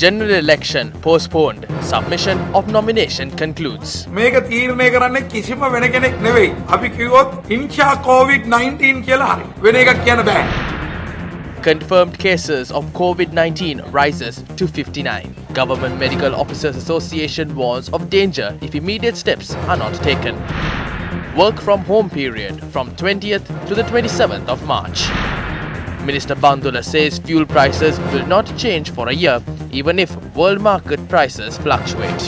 General election postponed. Submission of nomination concludes. මේක තීරණය කරන්නේ කිසිම වෙන කෙනෙක් නෙවෙයි. අපි කිව්වොත් ඉන්ෂා COVID-19 කියලා හරි. වෙන එකක් කියන්න බෑ. Confirmed cases of COVID-19 rises to 59. Government Medical Officers Association warns of danger if immediate steps are not taken. Work from home period from 20th to the 27th of March. Minister Bandula says fuel prices will not change for a year even if world market prices fluctuate.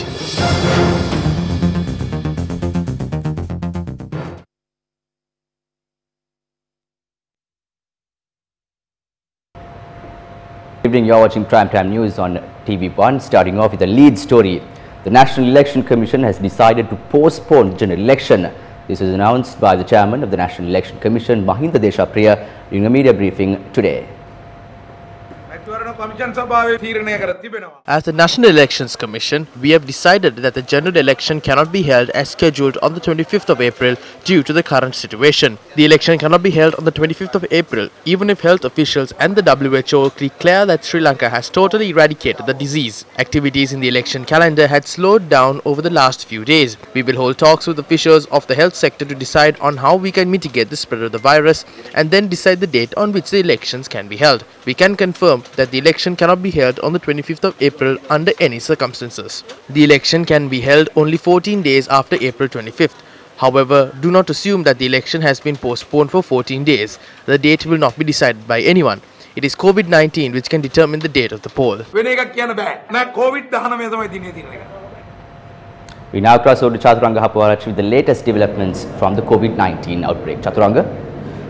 Good evening, you are watching Primetime News on TV1. Starting off with a lead story. The National Election Commission has decided to postpone the general election. This was announced by the chairman of the National Election Commission, Mahinda Deshapriya, during a media briefing today. As the National Elections Commission, we have decided that the general election cannot be held as scheduled on the 25th of April due to the current situation. The election cannot be held on the 25th of April even if health officials and the WHO declare that Sri Lanka has totally eradicated the disease. Activities in the election calendar had slowed down over the last few days. We will hold talks with officials of the health sector to decide on how we can mitigate the spread of the virus and then decide the date on which the elections can be held. We can confirm that the election cannot be held on the 25th of April under any circumstances. The election can be held only 14 days after April 25th. However, do not assume that the election has been postponed for 14 days. The date will not be decided by anyone. It is COVID-19 which can determine the date of the poll. We now cross over to Chaturanga Hapawarachi with the latest developments from the COVID-19 outbreak. Chaturanga.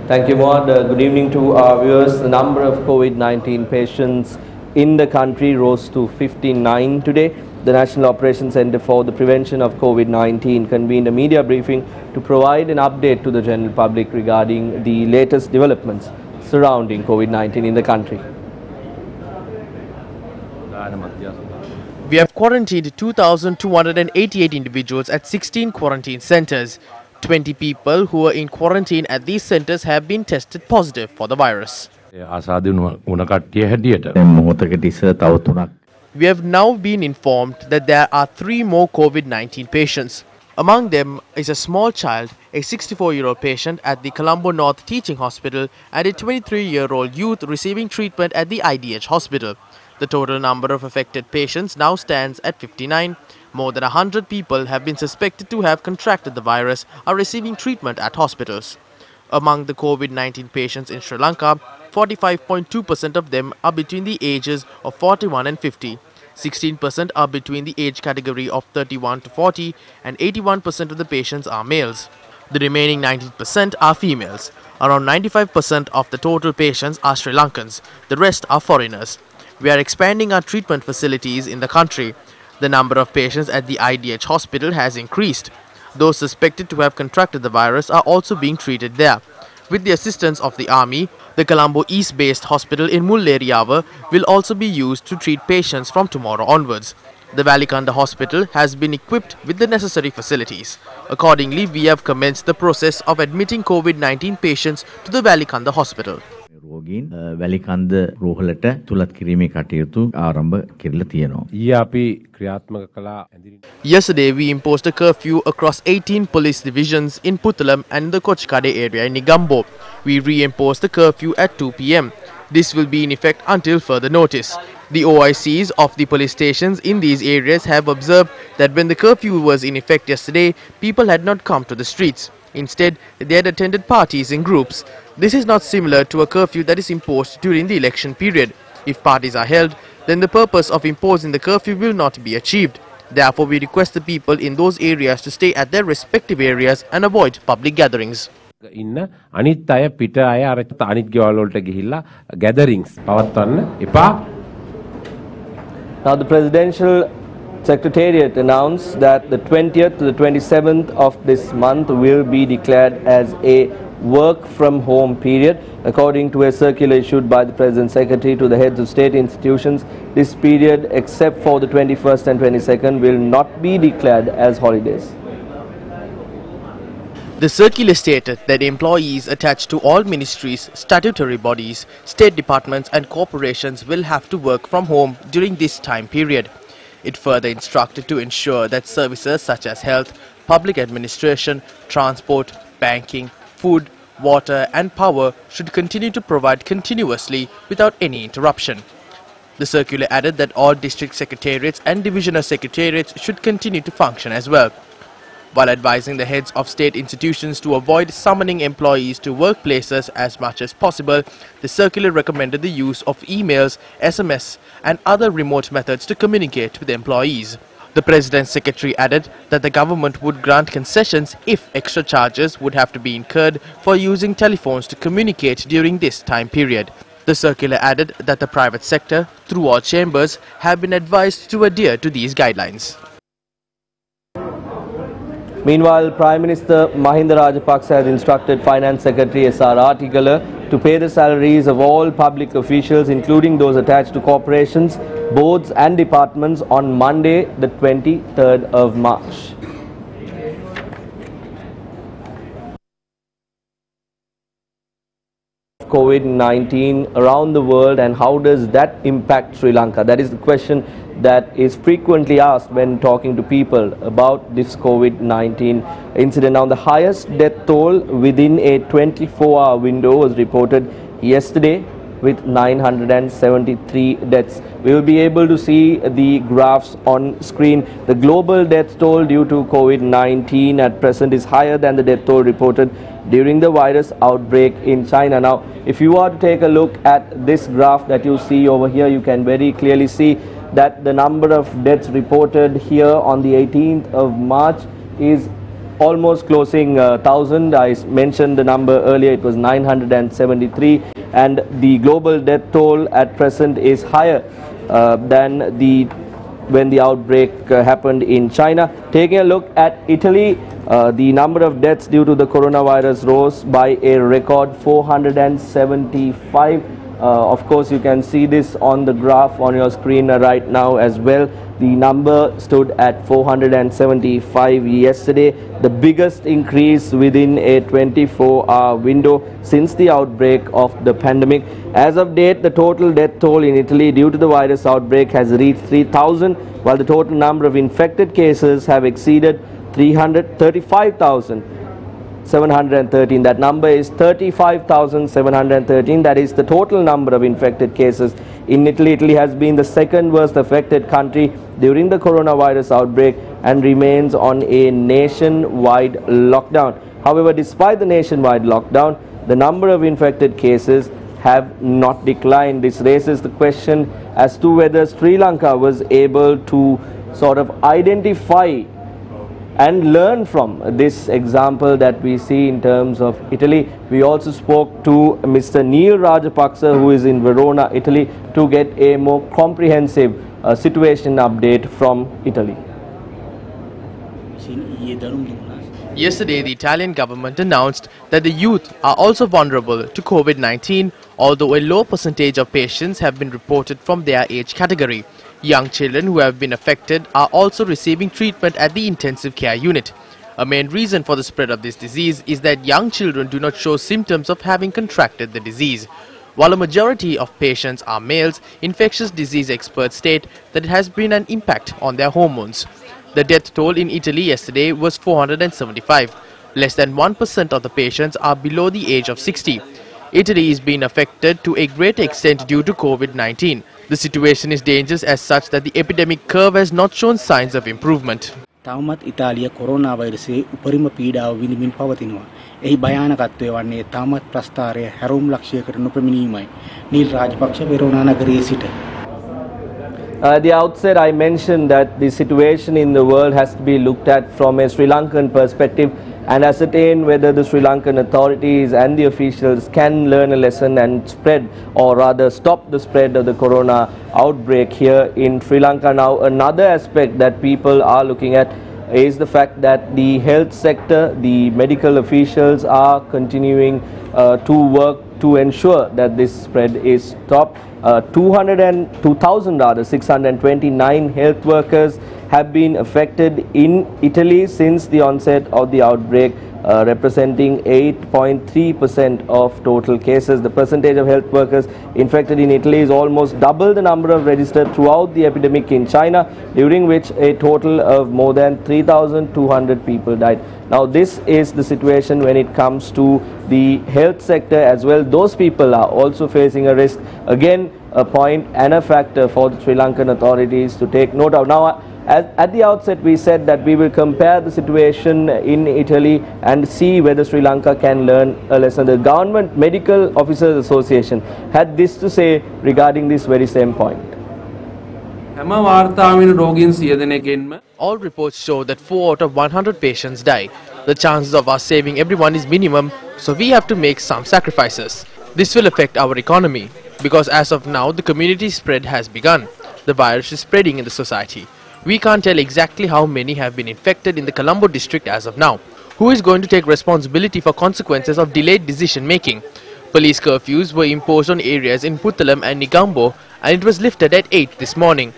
Thank you, Maud. Good evening to our viewers. The number of COVID-19 patients in the country rose to 59 today. The National Operations Centre for the Prevention of COVID-19 convened a media briefing to provide an update to the general public regarding the latest developments surrounding COVID-19 in the country. We have quarantined 2,288 individuals at 16 quarantine centres. 20 people who were in quarantine at these centres have been tested positive for the virus. We have now been informed that there are 3 more COVID-19 patients. Among them is a small child, a 64-year-old patient at the Colombo North Teaching Hospital and a 23-year-old youth receiving treatment at the IDH hospital. The total number of affected patients now stands at 59. More than 100 people have been suspected to have contracted the virus are receiving treatment at hospitals. Among the COVID-19 patients in Sri Lanka, 45.2% of them are between the ages of 41 and 50. 16% are between the age category of 31 to 40 and 81% of the patients are males. The remaining 19% are females. Around 95% of the total patients are Sri Lankans. The rest are foreigners. We are expanding our treatment facilities in the country. The number of patients at the IDH hospital has increased. Those suspected to have contracted the virus are also being treated there. With the assistance of the army, the Colombo East-based hospital in Mulleriyawa will also be used to treat patients from tomorrow onwards. The Valikanda hospital has been equipped with the necessary facilities. Accordingly, we have commenced the process of admitting COVID-19 patients to the Valikanda hospital. Yesterday, we imposed a curfew across 18 police divisions in Puttalam and the Kochkade area in Negombo. We reimposed the curfew at 2 p.m. This will be in effect until further notice. The OICs of the police stations in these areas have observed that when the curfew was in effect yesterday, people had not come to the streets. Instead, they had attended parties in groups. This is not similar to a curfew that is imposed during the election period. If parties are held, then the purpose of imposing the curfew will not be achieved. Therefore, we request the people in those areas to stay at their respective areas and avoid public gatherings. Now the Presidential Secretariat announced that the 20th to the 27th of this month will be declared as a work from home period. According to a circular issued by the President's Secretary to the heads of state institutions, this period, except for the 21st and 22nd, will not be declared as holidays. The circular stated that employees attached to all ministries, statutory bodies, state departments and corporations will have to work from home during this time period. It further instructed to ensure that services such as health, public administration, transport, banking, food, water and power should continue to provide continuously without any interruption. The circular added that all district secretariats and divisional secretariats should continue to function as well. While advising the heads of state institutions to avoid summoning employees to workplaces as much as possible, the circular recommended the use of emails, SMS and other remote methods to communicate with employees. The President's secretary added that the government would grant concessions if extra charges would have to be incurred for using telephones to communicate during this time period. The circular added that the private sector, through all chambers, have been advised to adhere to these guidelines. Meanwhile, Prime Minister Mahinda Rajapaksa has instructed Finance Secretary S.R. Atigala to pay the salaries of all public officials, including those attached to corporations, boards and departments on Monday, the 23rd of March. COVID-19 around the world, and how does that impact Sri Lanka? That is the question that is frequently asked when talking to people about this COVID-19 incident. Now, the highest death toll within a 24-hour window was reported yesterday with 973 deaths. We will be able to see the graphs on screen. The global death toll due to COVID-19 at present is higher than the death toll reported during the virus outbreak in China. Now, if you are to take a look at this graph that you see over here, you can very clearly see that the number of deaths reported here on the 18th of March is almost closing 1,000. I mentioned the number earlier, it was 973, and the global death toll at present is higher than when the outbreak happened in China. Taking a look at Italy, the number of deaths due to the coronavirus rose by a record 475. Of course, you can see this on the graph on your screen right now as well. The number stood at 475 yesterday, the biggest increase within a 24-hour window since the outbreak of the pandemic. As of date, the total death toll in Italy due to the virus outbreak has reached 3,000, while the total number of infected cases have exceeded 335,713. That number is 35,713. That is the total number of infected cases in Italy. Italy has been the second worst affected country during the coronavirus outbreak and remains on a nationwide lockdown. However, despite the nationwide lockdown, the number of infected cases have not declined. This raises the question as to whether Sri Lanka was able to sort of identify and learn from this example that we see in terms of Italy. We also spoke to Mr. Neil Rajapaksa, who is in Verona, Italy, to get a more comprehensive situation update from Italy. Yesterday, the Italian government announced that the youth are also vulnerable to COVID-19, although a low percentage of patients have been reported from their age category. Young children who have been affected are also receiving treatment at the intensive care unit. A main reason for the spread of this disease is that young children do not show symptoms of having contracted the disease. While a majority of patients are males, infectious disease experts state that it has been an impact on their hormones. The death toll in Italy yesterday was 475. Less than 1% of the patients are below the age of 60. Italy is being affected to a great extent due to COVID-19. The situation is dangerous as such that the epidemic curve has not shown signs of improvement. තවමත් ඉතාලිය corona වෛරසයේ උපරිම පීඩාව විඳිමින් පවතිනවා. එහි භයානකත්වය වන්නේ තාමත් ප්‍රස්ථාරය හැරවුම් ලක්ෂයකට නොපැමිණීමයි. Neil Rajapaksa වෙරෝනා නගරයේ සිට. At the outset, I mentioned that the situation in the world has to be looked at from a Sri Lankan perspective and ascertain whether the Sri Lankan authorities and the officials can learn a lesson and spread, or rather stop the spread of the corona outbreak here in Sri Lanka. Now, another aspect that people are looking at is the fact that the health sector, the medical officials are continuing to work to ensure that this spread is stopped. 2,629 health workers have been affected in Italy since the onset of the outbreak, representing 8.3% of total cases. The percentage of health workers infected in Italy is almost double the number of registered throughout the epidemic in China, during which a total of more than 3,200 people died. Now, this is the situation when it comes to the health sector as well. Those people are also facing a risk. Again, a point and a factor for the Sri Lankan authorities to take note of. Now, at the outset, we said that we will compare the situation in Italy and see whether Sri Lanka can learn a lesson. The Government Medical Officers Association had this to say regarding this very same point. All reports show that 4 out of 100 patients die. The chances of us saving everyone is minimum, so we have to make some sacrifices. This will affect our economy, because as of now, the community spread has begun. The virus is spreading in the society. We can't tell exactly how many have been infected in the Colombo district as of now. Who is going to take responsibility for consequences of delayed decision making? Police curfews were imposed on areas in Puttalam and Negombo, and it was lifted at 8 this morning.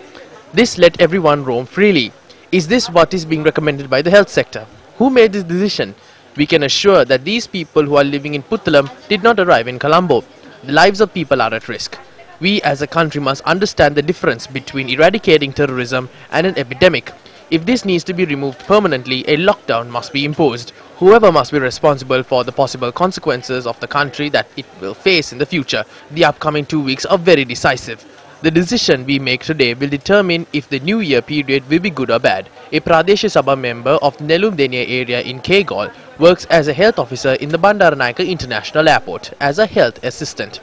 This let everyone roam freely. Is this what is being recommended by the health sector? Who made this decision? We can assure that these people who are living in Puttalam did not arrive in Colombo. The lives of people are at risk. We as a country must understand the difference between eradicating terrorism and an epidemic. If this needs to be removed permanently, a lockdown must be imposed. Whoever must be responsible for the possible consequences of the country that it will face in the future. The upcoming 2 weeks are very decisive. The decision we make today will determine if the new year period will be good or bad. A Pradesh Sabha member of Nelumdenia area in Kegol works as a health officer in the Bandaranaike International Airport as a health assistant.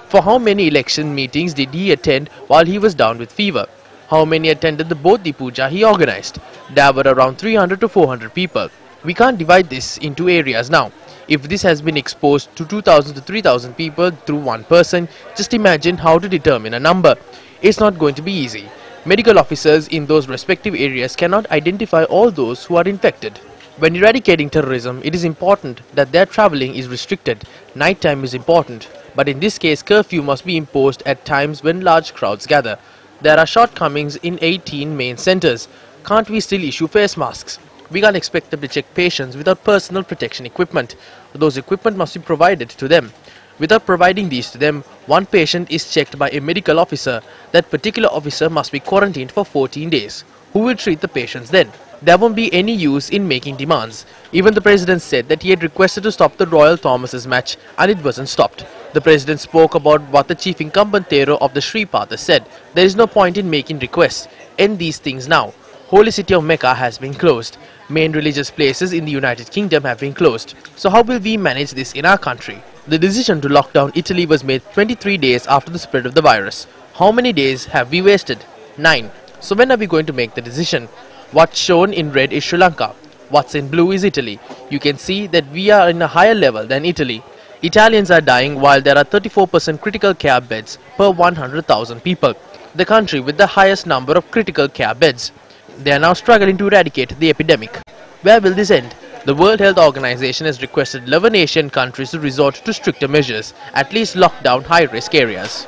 For how many election meetings did he attend while he was down with fever? How many attended the Bodhi Puja he organized? There were around 300 to 400 people. We can't divide this into areas now. If this has been exposed to 2,000 to 3,000 people through one person, just imagine how to determine a number. It's not going to be easy. Medical officers in those respective areas cannot identify all those who are infected. When eradicating terrorism, it is important that their travelling is restricted. Nighttime is important, but in this case curfew must be imposed at times when large crowds gather. There are shortcomings in 18 main centres. Can't we still issue face masks? We can't expect them to check patients without personal protection equipment. Those equipment must be provided to them. Without providing these to them, one patient is checked by a medical officer. That particular officer must be quarantined for 14 days. Who will treat the patients then? There won't be any use in making demands. Even the president said that he had requested to stop the Royal Thomases match and it wasn't stopped. The president spoke about what the chief incumbent Thero of the Sri Patha said. There is no point in making requests. End these things now. Holy city of Mecca has been closed. Main religious places in the United Kingdom have been closed. So how will we manage this in our country? The decision to lock down Italy was made 23 days after the spread of the virus. How many days have we wasted? 9. So when are we going to make the decision? What's shown in red is Sri Lanka. What's in blue is Italy. You can see that we are in a higher level than Italy. Italians are dying while there are 34% critical care beds per 100,000 people. The country with the highest number of critical care beds. They are now struggling to eradicate the epidemic. Where will this end? The World Health Organization has requested 11 Asian countries to resort to stricter measures, at least lock down high-risk areas.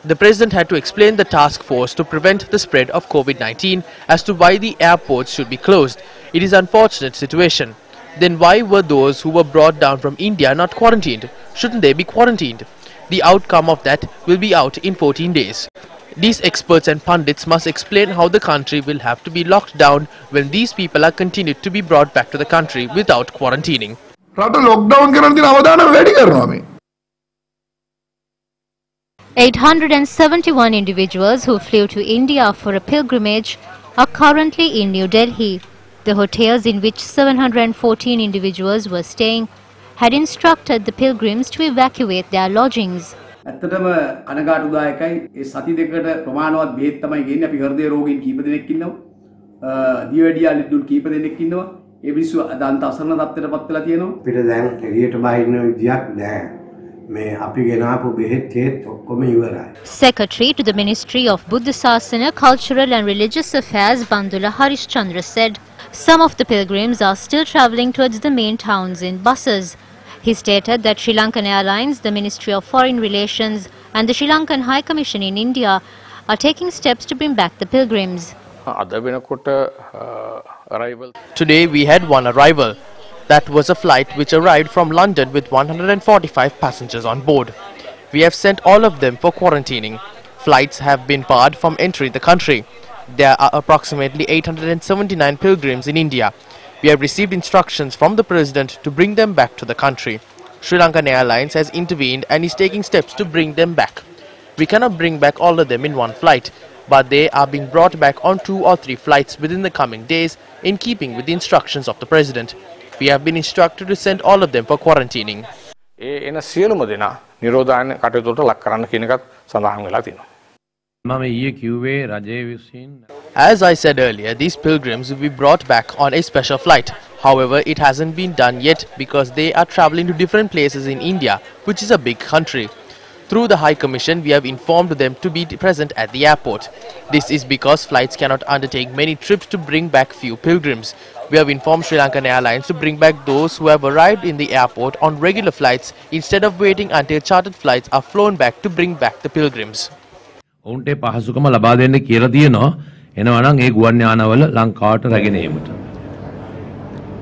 The president had to explain the task force to prevent the spread of COVID-19 as to why the airports should be closed. It is an unfortunate situation. Then why were those who were brought down from India not quarantined? Shouldn't they be quarantined? The outcome of that will be out in 14 days. These experts and pundits must explain how the country will have to be locked down when these people are continued to be brought back to the country without quarantining. 871 individuals who flew to India for a pilgrimage are currently in New Delhi. The hotels in which 714 individuals were staying had instructed the pilgrims to evacuate their lodgings. ඇත්තටම කනගාටුදායකයි ඒ සති දෙකට ප්‍රමාණවත් බෙහෙත් තමයි ගෙන්නේ අපි හෘදය රෝගීන් කීප දෙනෙක් ඉන්නවා දියවැඩියා ලිද්දුන් කීප දෙනෙක් ඉන්නවා ඒ මිනිස්සු අදාන්ත අසරණ තත්ත්වයටපත් වෙලා තියෙනවා අපිට දැන් එළියට බහින්න විදියක් නැහැ මේ අපි ගෙනාපු බෙහෙත් හේත් ඔක්කොම ඉවරයි. Secretary to the Ministry of Buddha Sasana, Cultural and Religious Affairs Bandula Harishchandra said some of the pilgrims are still travelling towards the main towns in buses. He stated that Sri Lankan Airlines, the Ministry of Foreign Relations and the Sri Lankan High Commission in India are taking steps to bring back the pilgrims. Today we had one arrival. That was a flight which arrived from London with 145 passengers on board. We have sent all of them for quarantining. Flights have been barred from entering the country. There are approximately 879 pilgrims in India. We have received instructions from the President to bring them back to the country. Sri Lankan Airlines has intervened and is taking steps to bring them back. We cannot bring back all of them in one flight, but they are being brought back on 2 or 3 flights within the coming days in keeping with the instructions of the President. We have been instructed to send all of them for quarantining. As I said earlier, these pilgrims will be brought back on a special flight. However, it hasn't been done yet because they are travelling to different places in India, which is a big country. Through the High Commission, we have informed them to be present at the airport. This is because flights cannot undertake many trips to bring back few pilgrims. We have informed Sri Lankan Airlines to bring back those who have arrived in the airport on regular flights instead of waiting until chartered flights are flown back to bring back the pilgrims. ඔවුන්ට පහසුකම ලබා දෙන්න කියලා තියෙනවා. එනවනම් ඒ ගුවන් යානවල ලංකාවට රැගෙන ඒමට.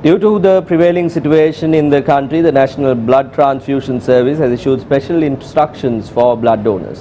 Due to the prevailing situation in the country, the National Blood Transfusion Service has issued special instructions for blood donors.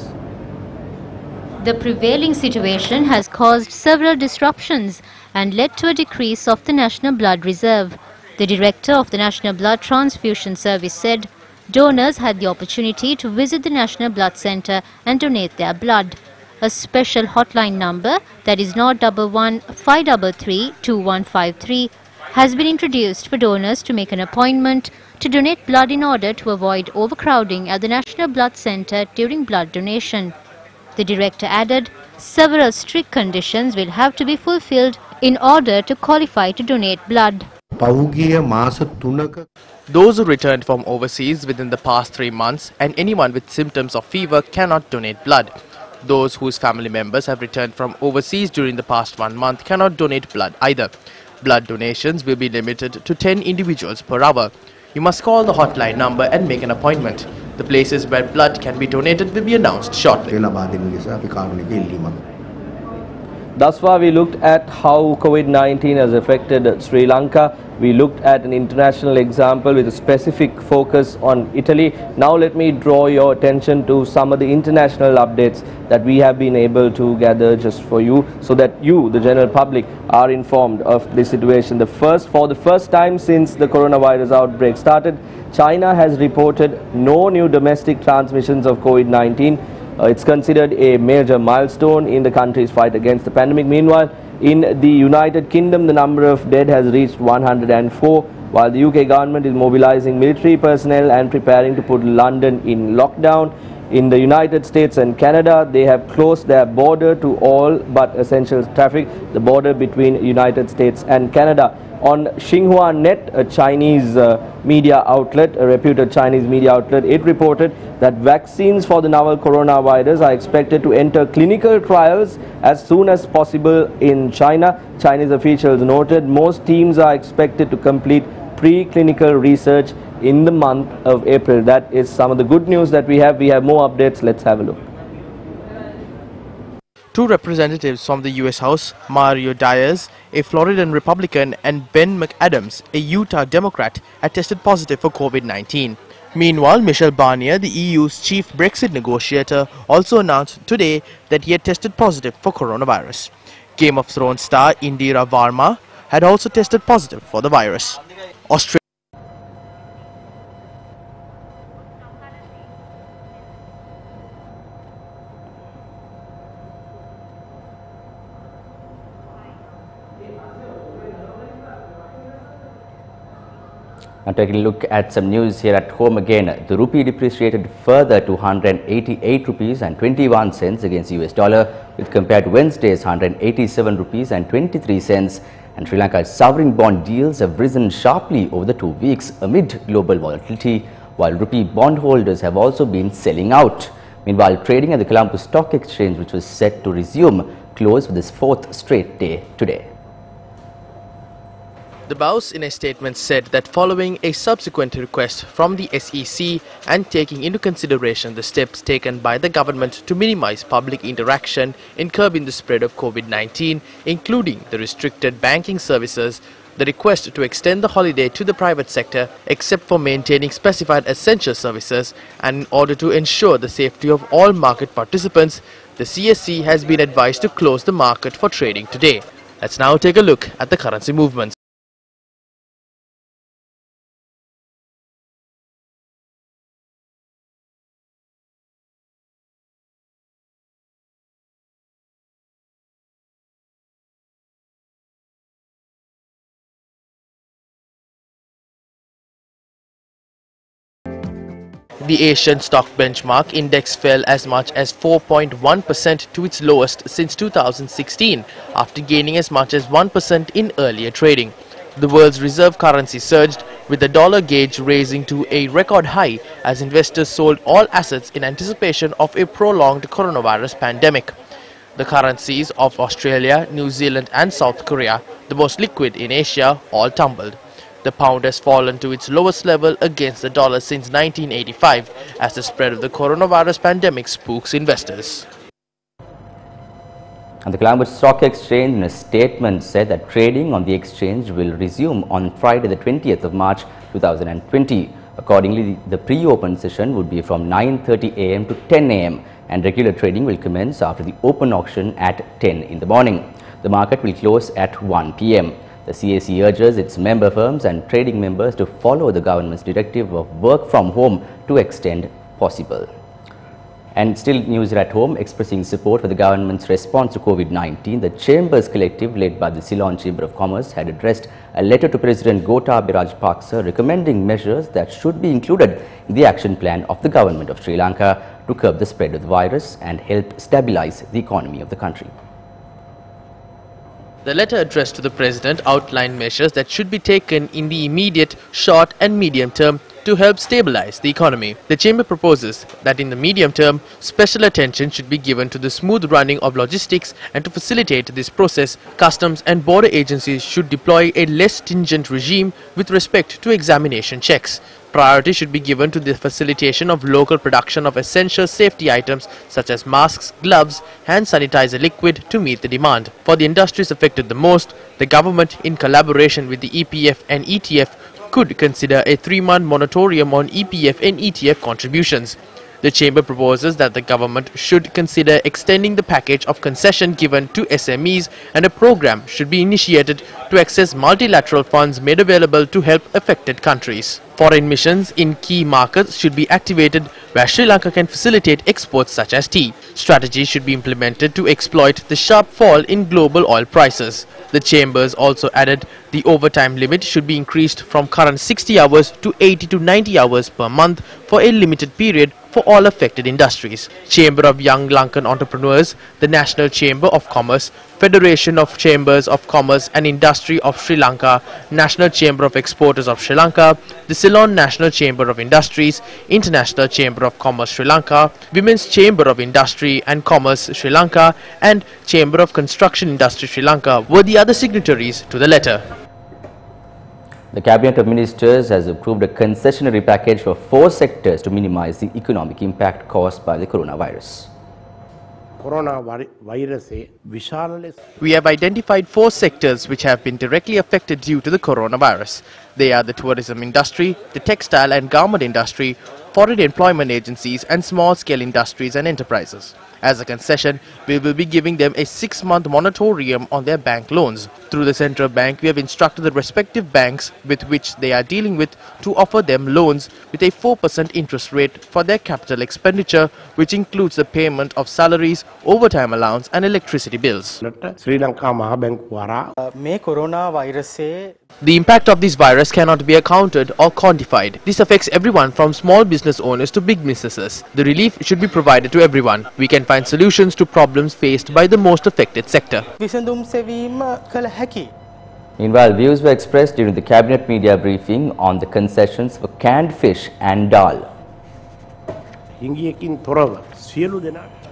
The prevailing situation has caused several disruptions and led to a decrease of the National Blood Reserve. The director of the National Blood Transfusion Service said donors had the opportunity to visit the National Blood Centre and donate their blood. A special hotline number, that is 011 533 2153, has been introduced for donors to make an appointment to donate blood in order to avoid overcrowding at the National Blood Centre during blood donation. The director added several strict conditions will have to be fulfilled in order to qualify to donate blood. Those who returned from overseas within the past 3 months and anyone with symptoms of fever cannot donate blood. Those whose family members have returned from overseas during the past 1 month cannot donate blood either. Blood donations will be limited to 10 individuals per hour. You must call the hotline number and make an appointment. The places where blood can be donated will be announced shortly. Thus far, we looked at how COVID-19 has affected Sri Lanka. We looked at an international example with a specific focus on Italy. Now let me draw your attention to some of the international updates that we have been able to gather just for you, so that you, the general public, are informed of the situation. For the first time since the coronavirus outbreak started, China has reported no new domestic transmissions of COVID-19. It's considered a major milestone in the country's fight against the pandemic. Meanwhile, in the United Kingdom, the number of dead has reached 104, while the UK government is mobilizing military personnel and preparing to put London in lockdown. In the United States and Canada, they have closed their border to all but essential traffic, the border between United States and Canada. On Xinhua Net, a Chinese media outlet, a reputed Chinese media outlet, it reported that vaccines for the novel coronavirus are expected to enter clinical trials as soon as possible in China. Chinese officials noted most teams are expected to complete pre-clinical research in the month of April. That is some of the good news that we have. We have more updates. Let's have a look. 2 representatives from the US House, Mario Diaz, a Floridan Republican, and Ben McAdams, a Utah Democrat, had tested positive for COVID-19. Meanwhile, Michel Barnier, the EU's chief Brexit negotiator, also announced today that he had tested positive for coronavirus. Game of Thrones star Indira Varma had also tested positive for the virus. Now taking a look at some news here at home again. The rupee depreciated further to 188 rupees and 21 cents against US dollar, with compared to Wednesday's 187 rupees and 23 cents. And Sri Lanka's sovereign bond yields have risen sharply over the 2 weeks amid global volatility, while rupee bondholders have also been selling out. Meanwhile, trading at the Colombo Stock Exchange, which was set to resume, closed for this 4th straight day today. The BAUS in a statement said that following a subsequent request from the SEC and taking into consideration the steps taken by the government to minimize public interaction in curbing the spread of COVID-19, including the restricted banking services, the request to extend the holiday to the private sector except for maintaining specified essential services, and in order to ensure the safety of all market participants, the CSE has been advised to close the market for trading today. Let's now take a look at the currency movements. The Asian stock benchmark index fell as much as 4.1% to its lowest since 2016, after gaining as much as 1% in earlier trading. The world's reserve currency surged, with the dollar gauge raising to a record high as investors sold all assets in anticipation of a prolonged coronavirus pandemic. The currencies of Australia, New Zealand and South Korea, the most liquid in Asia, all tumbled. The pound has fallen to its lowest level against the dollar since 1985 as the spread of the coronavirus pandemic spooks investors. And the Colombo Stock Exchange in a statement said that trading on the exchange will resume on Friday the 20th of March 2020. Accordingly, the pre-open session would be from 9:30 a.m. to 10 a.m. and regular trading will commence after the open auction at 10 in the morning. The market will close at 1 p.m. The CAC urges its member firms and trading members to follow the government's directive of work from home to extent possible. And still news at home, expressing support for the government's response to COVID-19, the Chambers Collective led by the Ceylon Chamber of Commerce had addressed a letter to President Gotabaya Rajapaksa recommending measures that should be included in the action plan of the government of Sri Lanka to curb the spread of the virus and help stabilize the economy of the country. The letter addressed to the President outlined measures that should be taken in the immediate, short and medium term to help stabilize the economy. The Chamber proposes that in the medium term, special attention should be given to the smooth running of logistics, and to facilitate this process, customs and border agencies should deploy a less stringent regime with respect to examination checks. Priority should be given to the facilitation of local production of essential safety items such as masks, gloves, hand sanitizer liquid to meet the demand. For the industries affected the most, the government, in collaboration with the EPF and ETF, could consider a 3-month moratorium on EPF and ETF contributions. The Chamber proposes that the government should consider extending the package of concession given to SMEs, and a program should be initiated to access multilateral funds made available to help affected countries. Foreign missions in key markets should be activated where Sri Lanka can facilitate exports such as tea. Strategies should be implemented to exploit the sharp fall in global oil prices. The Chambers also added the overtime limit should be increased from current 60 hours to 80 to 90 hours per month for a limited period for all affected industries. Chamber of Young Lankan Entrepreneurs, the National Chamber of Commerce, Federation of Chambers of Commerce and Industry of Sri Lanka, National Chamber of Exporters of Sri Lanka, the Ceylon National Chamber of Industries, International Chamber of Commerce Sri Lanka, Women's Chamber of Industry and Commerce Sri Lanka and Chamber of Construction Industry Sri Lanka were the other signatories to the letter. The Cabinet of Ministers has approved a concessionary package for 4 sectors to minimize the economic impact caused by the coronavirus. We have identified 4 sectors which have been directly affected due to the coronavirus. They are the tourism industry, the textile and garment industry, foreign employment agencies and small-scale industries and enterprises. As a concession, we will be giving them a 6-month moratorium on their bank loans. Through the Central Bank, we have instructed the respective banks with which they are dealing with to offer them loans with a 4% interest rate for their capital expenditure, which includes the payment of salaries, overtime allowance and electricity bills. The impact of this virus cannot be accounted or quantified. This affects everyone from small business owners to big businesses. The relief should be provided to everyone. We can find solutions to problems faced by the most affected sector. Meanwhile, views were expressed during the Cabinet media briefing on the concessions for canned fish and dal.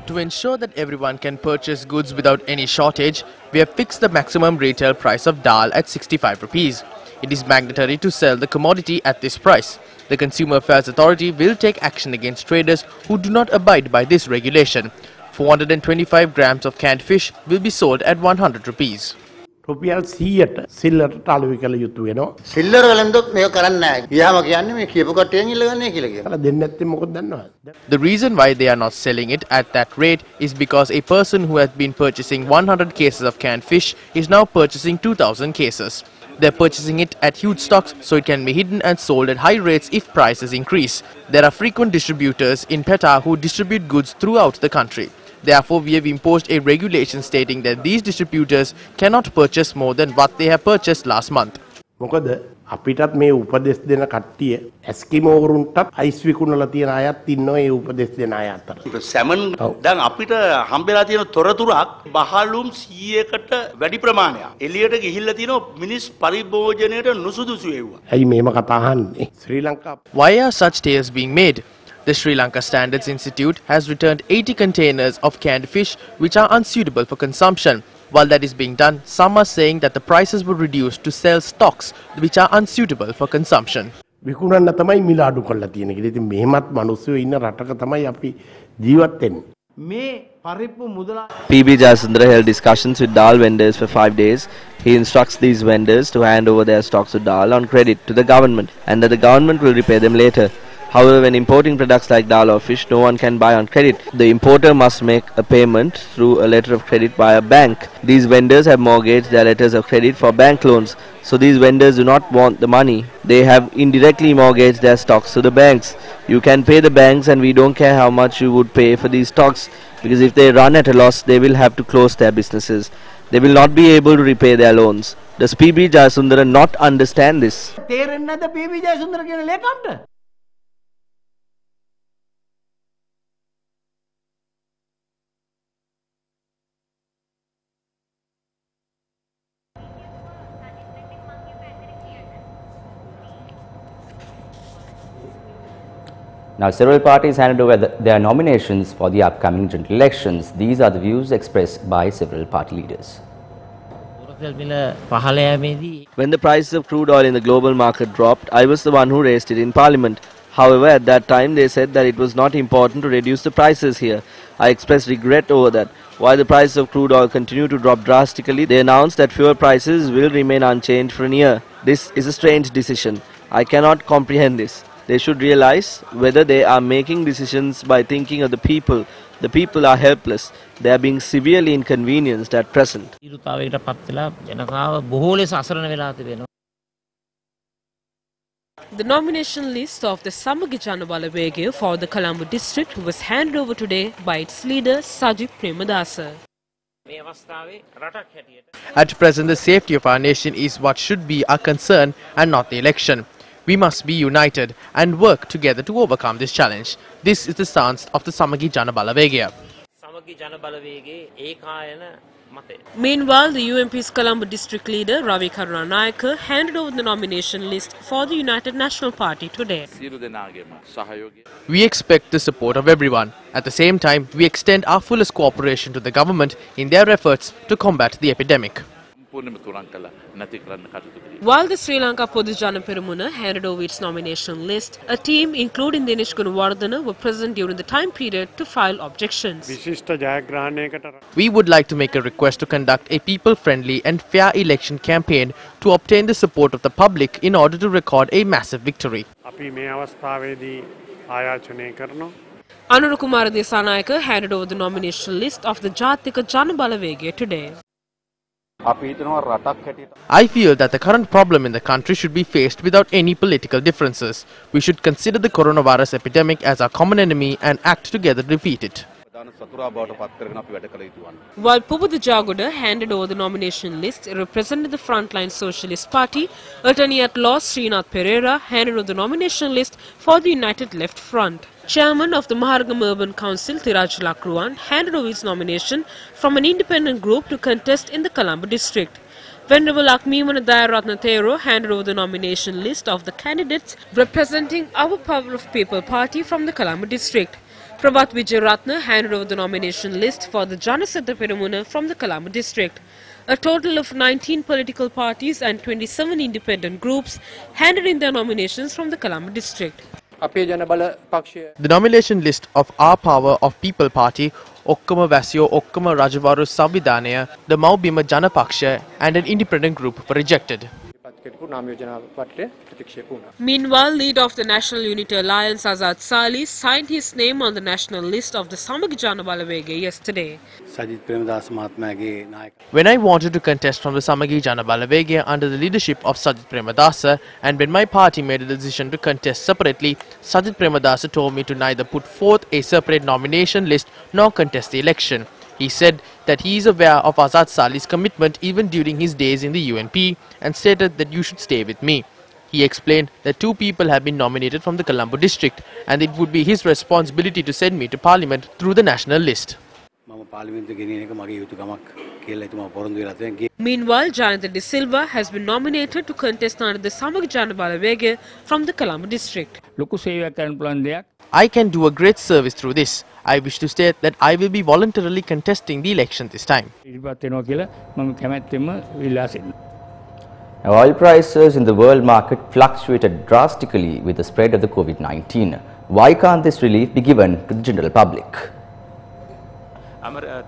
To ensure that everyone can purchase goods without any shortage, we have fixed the maximum retail price of dal at 65 rupees. It is mandatory to sell the commodity at this price. The Consumer Affairs Authority will take action against traders who do not abide by this regulation. 425 grams of canned fish will be sold at 100 rupees. රුපියල් 100ට සිල්ලරට අලෙවි කළ යුතු වෙනවා. සිල්ලර වලඳොත් මේක කරන්නේ නැහැ. ගියාම කියන්නේ මේ කියපු කට්ටියෙන් ඉල්ලගන්නේ කියලා කියනවා. දෙන්නේ නැත්නම් මොකද දන්නවද? The reason why they are not selling it at that rate is because a person who has been purchasing 100 cases of canned fish is now purchasing 2,000 cases. They're purchasing it at huge stocks so it can be hidden and sold at high rates if prices increase. There are frequent distributors in PETA who distribute goods throughout the country. Therefore, we have imposed a regulation stating that these distributors cannot purchase more than what they have purchased last month. මොකද අපිටත් මේ උපදෙස් දෙන කට්ටිය ඇස්කිමෝවරුන්ටත් ice විකුණලා තියෙන අයත් ඉන්නවා ඒ උපදෙස් දෙන අය අතර. සැමන් දැන් අපිට හම්බෙලා තියෙන තොරතුරක් බහලුම් 100කට වැඩි ප්‍රමාණයක්. එළියට ගිහිල්ලා තියෙන මිනිස් පරිභෝජනයට නුසුදුසු ඒවා. ඇයි මේම කතා අහන්නේ? ශ්‍රී Lanka Why are such tales being made? The Sri Lanka Standards Institute has returned 80 containers of canned fish which are unsuitable for consumption. While that is being done, some are saying that the prices were reduced to sell stocks which are unsuitable for consumption. විකුණන්න තමයි මිල අඩු කරලා තියෙන. ඉතින් මෙහෙමත් මිනිස්සු ඉන්න රටක තමයි අපි ජීවත් වෙන්නේ. මේ පරිප්පු මුදලා PB Jayasundara held discussions with dal vendors for 5 days. He instructs these vendors to hand over their stocks of dal on credit to the government and that the government will repay them later. However, when importing products like dal or fish, no one can buy on credit. The importer must make a payment through a letter of credit by a bank. These vendors have mortgaged their letters of credit for bank loans. So these vendors do not want the money. They have indirectly mortgaged their stocks to the banks. You can pay the banks and we don't care how much you would pay for these stocks. Because if they run at a loss, they will have to close their businesses. They will not be able to repay their loans. Does PB Jayasundara not understand this? තේරෙන්නේ නැද්ද PB Jayasundara කියන ලේකම්ට? Now, several parties handed over their nominations for the upcoming general elections. These are the views expressed by several party leaders. When the prices of crude oil in the global market dropped, I was the one who raised it in Parliament. However, at that time they said that it was not important to reduce the prices here. I expressed regret over that. While the prices of crude oil continue to drop drastically, they announced that fuel prices will remain unchanged for a year. This is a strange decision. I cannot comprehend this. They should realize whether they are making decisions by thinking of the people. The people are helpless. They are being severely inconvenienced at present. The nomination list of the Samagi Janabalawege for the Colombo district was handed over today by its leader Sajid Premadasa. At present, the safety of our nation is what should be our concern and not the election. We must be united and work together to overcome this challenge. This is the stance of the Samagi Janabalawege. Meanwhile, the UMP's Colombo district leader Ravi Karunanayake handed over the nomination list for the United National Party today. We expect the support of everyone. At the same time, we extend our fullest cooperation to the government in their efforts to combat the epidemic. While the Sri Lanka Podujana Peramuna handed over its nomination list, a team including Dinesh Gunawardena were present during the time period to file objections. We would like to make a request to conduct a people-friendly and fair election campaign to obtain the support of the public in order to record a massive victory. Anura Kumara Desanayake handed over the nomination list of the Jatika Janabalawege today. I feel that the current problem in the country should be faced without any political differences. We should consider the coronavirus epidemic as our common enemy and act together to defeat it. While Pubudu Jagoda handed over the nomination list, representing the Frontline Socialist Party, Attorney at Law Srinath Pereira handed over the nomination list for the United Left Front. Chairman of the Maharagam Urban Council, Tiraj Lakruan, handed over his nomination from an independent group to contest in the Colombo district. Venerable Akmimana Dayaratna Thero handed over the nomination list of the candidates representing Our Power of People Party from the Colombo district. Prabhat Vijay Ratna handed over the nomination list for the Janasatha Peramuna from the Colombo district. A total of 19 political parties and 27 independent groups handed in their nominations from the Colombo district. The nomination list of Our Power of People Party, Okkama Vasio Okkama Rajavaru Savidhanaya, the Maubima Janapaksha and an independent group were rejected. Meanwhile, leader of the National Unity Alliance Azad Sali signed his name on the national list of the Samagi Janabalawege yesterday. When I wanted to contest from the Samagi Janabalawege under the leadership of Sajid Premadasa, and when my party made a decision to contest separately, Sajid Premadasa told me to neither put forth a separate nomination list nor contest the election. He said that he is aware of Azad Sali's commitment even during his days in the UNP and stated that you should stay with me. He explained that 2 people have been nominated from the Colombo district and it would be his responsibility to send me to parliament through the national list. Meanwhile, Janatha De Silva has been nominated to contest under the Samagi Janabalawege from the Colombo district. I can do a great service through this. I wish to state that I will be voluntarily contesting the election this time. Now, oil prices in the world market fluctuated drastically with the spread of the COVID-19. Why can't this relief be given to the general public?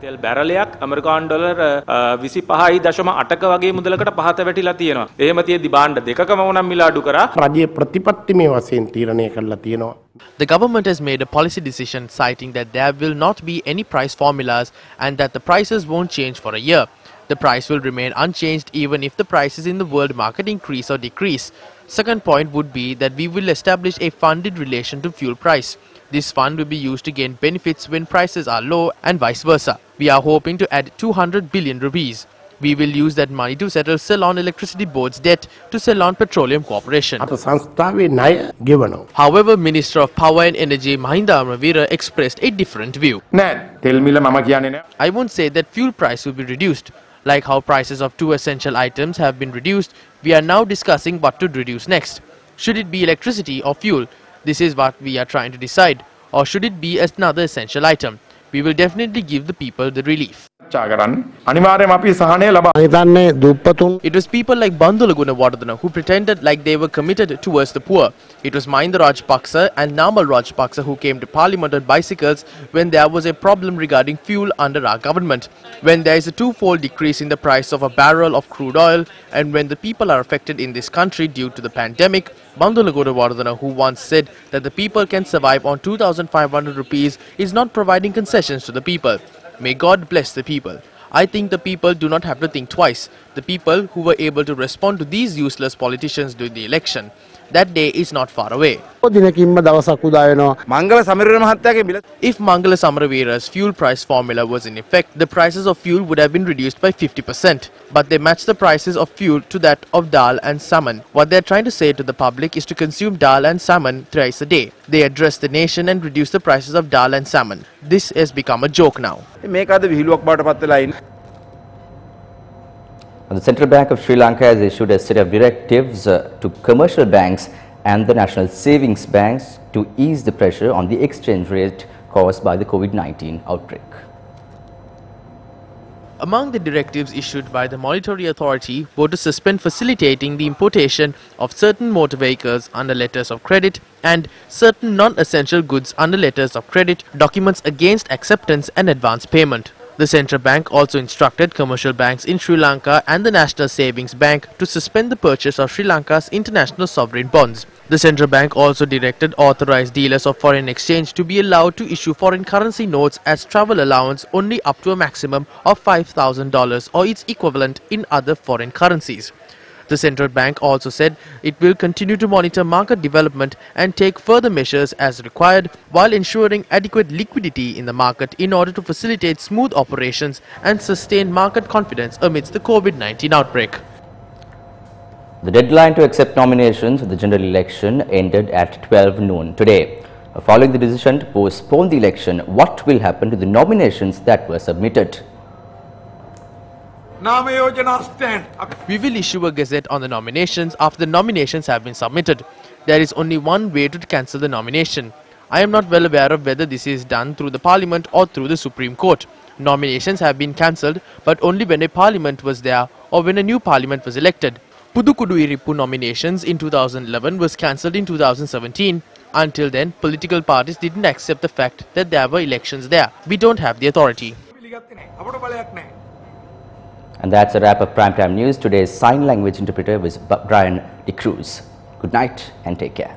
තෙල් බැරලයක් ඇමරිකානු dollar 25.8ක වගේ මුදලකට පහත වැටිලා තියෙනවා. එහෙම තියෙද්දි බාණ්ඩ දෙකකම වුණම් මිලාඩු කරා. රජයේ ප්‍රතිපත්තිමය වශයෙන් තීරණය කරලා තියෙනවා. The government has made a policy decision citing that there will not be any price formulas and that the prices won't change for a year. The price will remain unchanged even if the prices in the world market increase or decrease. Second point would be that we will establish a fund in relation to fuel price. This fund will be used to gain benefits when prices are low and vice versa. We are hoping to add 200 billion rupees. We will use that money to settle Ceylon Electricity Board's debt to Ceylon Petroleum Corporation. However, Minister of Power and Energy Mahinda Amravira expressed a different view. I won't say that fuel price will be reduced. Like how prices of 2 essential items have been reduced, we are now discussing what to reduce next. Should it be electricity or fuel? This is what we are trying to decide. Or should it be another essential item? We will definitely give the people the relief. It was people like Bandulaguna Wadadana who pretended like they were committed towards the poor. It was Mahinda Rajapaksa and Namal Rajapaksa who came to parliament on bicycles when there was a problem regarding fuel under our government. When there is a twofold decrease in the price of a barrel of crude oil and when the people are affected in this country due to the pandemic, Bandulaguna Wadadana, who once said that the people can survive on 2,500 rupees, is not providing concessions to the people. May God bless the people. I think the people do not have to think twice. The people who were able to respond to these useless politicians during the election. That day is not far away. If Mangala Samaravira's fuel price formula was in effect, the prices of fuel would have been reduced by 50%. But they match the prices of fuel to that of dal and salmon. What they are trying to say to the public is to consume dal and salmon thrice a day. They address the nation and reduce the prices of dal and salmon. This has become a joke now. The Central Bank of Sri Lanka has issued a set of directives to commercial banks and the national savings banks to ease the pressure on the exchange rate caused by the COVID-19 outbreak. Among the directives issued by the Monetary Authority were to suspend facilitating the importation of certain motor vehicles under letters of credit and certain non-essential goods under letters of credit, documents against acceptance and advance payment. The Central Bank also instructed commercial banks in Sri Lanka and the National Savings Bank to suspend the purchase of Sri Lanka's international sovereign bonds. The Central Bank also directed authorized dealers of foreign exchange to be allowed to issue foreign currency notes as travel allowance only up to a maximum of $5,000 or its equivalent in other foreign currencies. The Central Bank also said it will continue to monitor market development and take further measures as required while ensuring adequate liquidity in the market in order to facilitate smooth operations and sustain market confidence amidst the COVID-19 outbreak. The deadline to accept nominations for the general election ended at 12 noon today. Following the decision to postpone the election, what will happen to the nominations that were submitted? We will issue a gazette on the nominations after the nominations have been submitted. There is only one way to cancel the nomination. I am not well aware of whether this is done through the Parliament or through the Supreme Court. Nominations have been cancelled, but only when a parliament was there or when a new parliament was elected. Pudukudu Irippu nominations in 2011 was cancelled in 2017. Until then, political parties didn't accept the fact that there were elections there. We don't have the authority. And that's a wrap of Primetime News. Today's sign language interpreter was Brian De Cruz. Good night and take care.